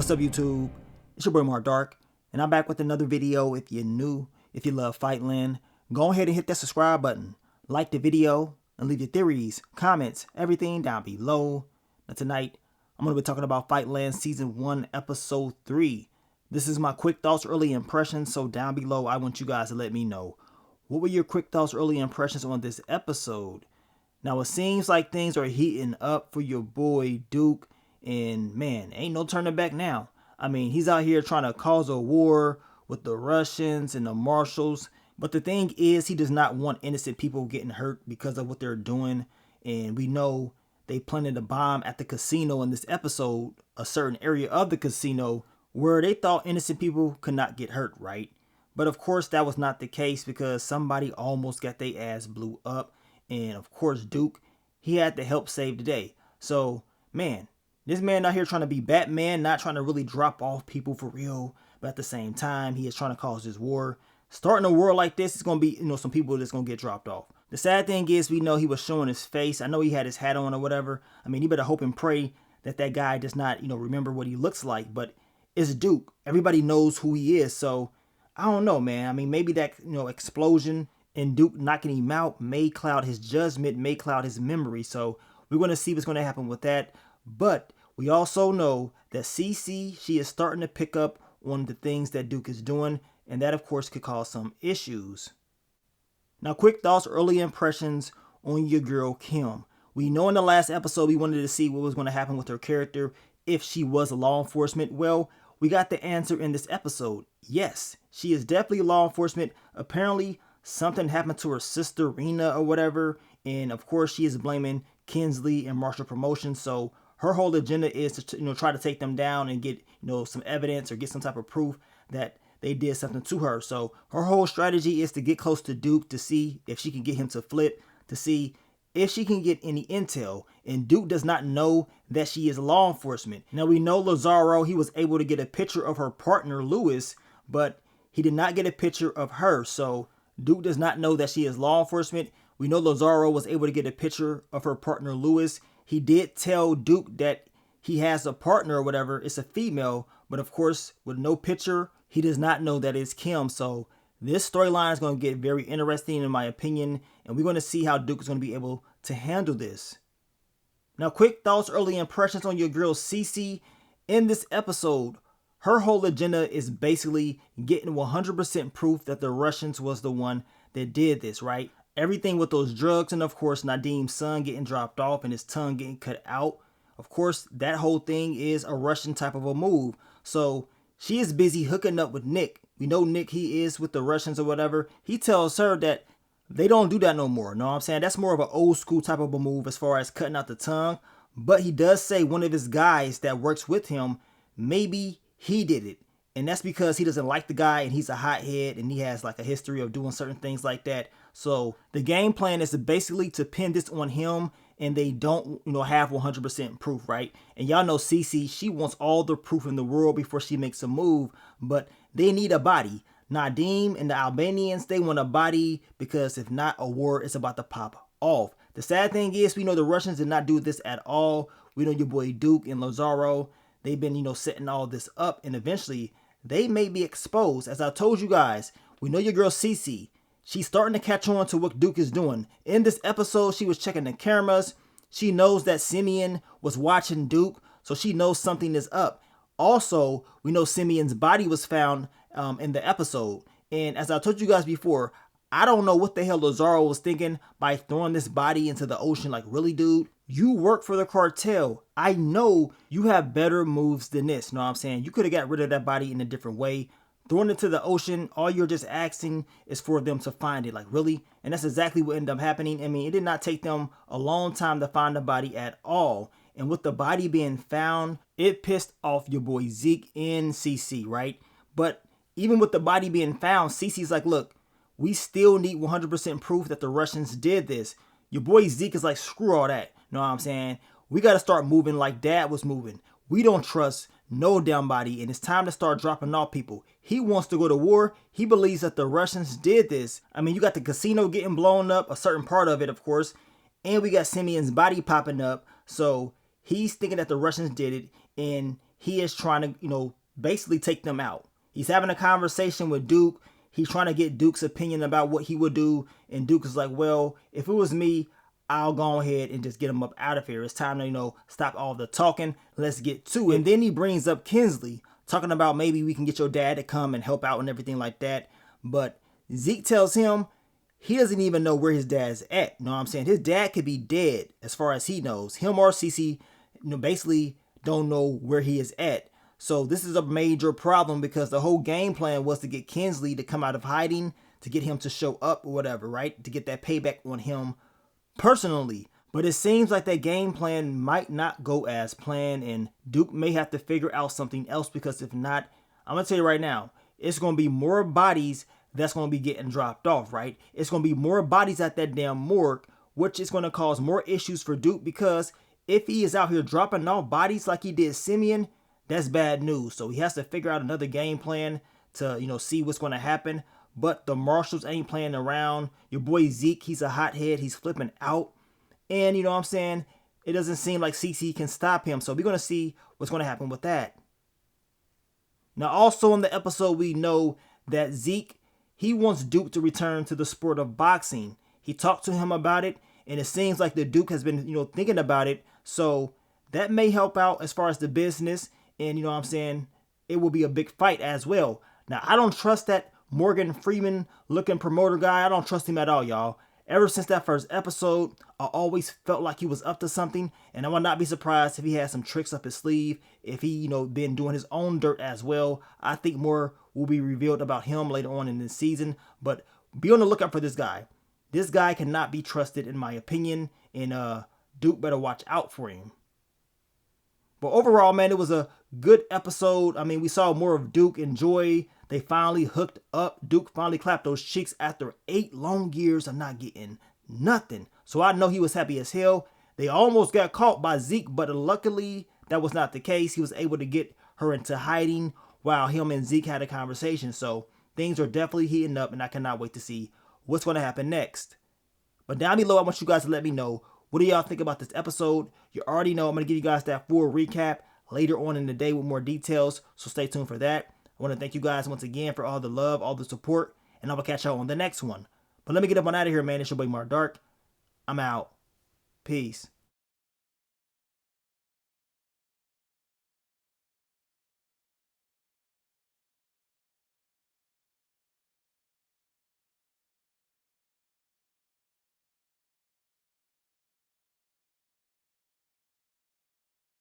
What's up, YouTube? It's your boy Mark Dark, and I'm back with another video. If you're new, if you love Fightland, go ahead and hit that subscribe button, like the video, and leave your theories, comments, everything down below. Now tonight, I'm going to be talking about Fightland Season 1, Episode 3. This is my quick thoughts, early impressions, so down below, I want you guys to let me know. What were your quick thoughts, early impressions on this episode? Now, it seems like things are heating up for your boy Duke. And man, ain't no turning back now. I mean, he's out here trying to cause a war with the Russians and the Marshals. But the thing is, he does not want innocent people getting hurt because of what they're doing. And we know they planted a bomb at the casino in this episode, a certain area of the casino where they thought innocent people could not get hurt, right? But of course, that was not the case because somebody almost got their ass blew up. And of course, Duke, he had to help save the day. So, man, this man out here trying to be Batman, not trying to really drop off people for real. But at the same time, he is trying to cause this war. Starting a war like this, it's going to be, some people that's going to get dropped off. The sad thing is, we know he was showing his face. I know he had his hat on or whatever. I mean, you better hope and pray that that guy does not, remember what he looks like. But it's Duke. Everybody knows who he is. So, I don't know, man. I mean, maybe that, explosion and Duke knocking him out may cloud his judgment, may cloud his memory. So, we're going to see what's going to happen with that. But we also know that Cece, she is starting to pick up on the things that Duke is doing, and that of course could cause some issues. Now, quick thoughts, early impressions on your girl Kim. We know in the last episode we wanted to see what was going to happen with her character if she was a law enforcement. Well, we got the answer in this episode. Yes, she is definitely law enforcement. Apparently, something happened to her sister Rena or whatever, and of course she is blaming Kinsley and Marshall Promotions. So her whole agenda is to try to take them down and get some evidence or get some type of proof that they did something to her. So her whole strategy is to get close to Duke to see if she can get him to flip, to see if she can get any intel. And Duke does not know that she is law enforcement. Now we know Lazaro, he was able to get a picture of her partner Lewis, but he did not get a picture of her. So Duke does not know that she is law enforcement. We know Lazaro was able to get a picture of her partner Lewis. He did tell Duke that he has a partner or whatever. It's a female, but of course, with no picture, he does not know that it's Kim. So this storyline is going to get very interesting in my opinion, and we're going to see how Duke is going to be able to handle this. Now, quick thoughts, early impressions on your girl Cece. In this episode, her whole agenda is basically getting 100% proof that the Russians was the one that did this, right? Everything with those drugs, and of course Nadim's son getting dropped off and his tongue getting cut out. Of course, that whole thing is a Russian type of a move. So she is busy hooking up with Nick. We know Nick, he is with the Russians or whatever. He tells her that they don't do that no more. Know what I'm saying? That's more of an old school type of a move as far as cutting out the tongue. But he does say one of his guys that works with him, maybe he did it. And that's because he doesn't like the guy and he's a hothead and he has like a history of doing certain things like that. So the game plan is basically to pin this on him, and they don't, have 100% proof, right? And y'all know Cece, she wants all the proof in the world before she makes a move, but they need a body. Nadim and the Albanians, they want a body because if not, a war is about to pop off. The sad thing is, we know the Russians did not do this at all. We know your boy Duke and Lazaro, they've been, setting all this up, and eventually they may be exposed. As I told you guys, we know your girl Cece. She's starting to catch on to what Duke is doing. In this episode, she was checking the cameras. She knows that Simeon was watching Duke, so she knows something is up. Also, we know Simeon's body was found in the episode. And as I told you guys before, I don't know what the hell Lazaro was thinking by throwing this body into the ocean. Like, really, dude? You work for the cartel. I know you have better moves than this. Know what I'm saying? You could have got rid of that body in a different way. Throwing it to the ocean, all you're just asking is for them to find it. Like, really? And that's exactly what ended up happening. I mean, it did not take them a long time to find the body at all. And with the body being found, it pissed off your boy Zeke and Cece, right? But even with the body being found, Cece's like, look, we still need 100% proof that the Russians did this. Your boy Zeke is like, screw all that. Know what I'm saying? We got to start moving like Dad was moving. We don't trust no damn body, and it's time to start dropping off people. He wants to go to war. He believes that the Russians did this. I mean, you got the casino getting blown up, a certain part of it, of course, and we got Simeon's body popping up. So he's thinking that the Russians did it, and he is trying to, basically take them out. He's having a conversation with Duke. He's trying to get Duke's opinion about what he would do. And Duke is like, well, if it was me, I'll go ahead and just get him up out of here. It's time to, stop all the talking. Let's get to it. And then he brings up Kinsley, talking about maybe we can get your dad to come and help out and everything like that. But Zeke tells him he doesn't even know where his dad's at. You know what I'm saying? His dad could be dead as far as he knows. Him or Cece, basically don't know where he is at. So this is a major problem because the whole game plan was to get Kinsley to come out of hiding, to get him to show up or whatever, right? To get that payback on him personally. But it seems like that game plan might not go as planned, and Duke may have to figure out something else, because if not, I'm going to tell you right now, it's going to be more bodies that's going to be getting dropped off, right? It's going to be more bodies at that damn morgue, which is going to cause more issues for Duke, because if he is out here dropping off bodies like he did Simeon, that's bad news. So he has to figure out another game plan to, see what's going to happen. But the marshals ain't playing around. Your boy Zeke, he's a hothead. He's flipping out. And, you know what I'm saying, it doesn't seem like CC can stop him. So we're going to see what's going to happen with that. Now, also in the episode, we know that Zeke, he wants Duke to return to the sport of boxing. He talked to him about it, and it seems like the Duke has been, thinking about it. So that may help out as far as the business. And, you know what I'm saying, it will be a big fight as well. Now, I don't trust that Morgan Freeman looking promoter guy. I don't trust him at all, y'all. Ever since that first episode, I always felt like he was up to something, and I would not be surprised if he had some tricks up his sleeve, if he, been doing his own dirt as well. I think more will be revealed about him later on in this season, but be on the lookout for this guy. This guy cannot be trusted, in my opinion, and Duke better watch out for him. But overall, man, it was a good episode. I mean, we saw more of Duke and Joy. They finally hooked up. Duke finally clapped those cheeks after 8 long years of not getting nothing. So I know he was happy as hell. They almost got caught by Zeke, but luckily that was not the case. He was able to get her into hiding while him and Zeke had a conversation. So things are definitely heating up, and I cannot wait to see what's going to happen next. But down below, I want you guys to let me know, what do y'all think about this episode? You already know I'm going to give you guys that full recap later on in the day with more details, so stay tuned for that. I want to thank you guys once again for all the love, all the support, and I will catch y'all on the next one. But let me get up on out of here, man. It's your boy Mark Dark. I'm out. Peace.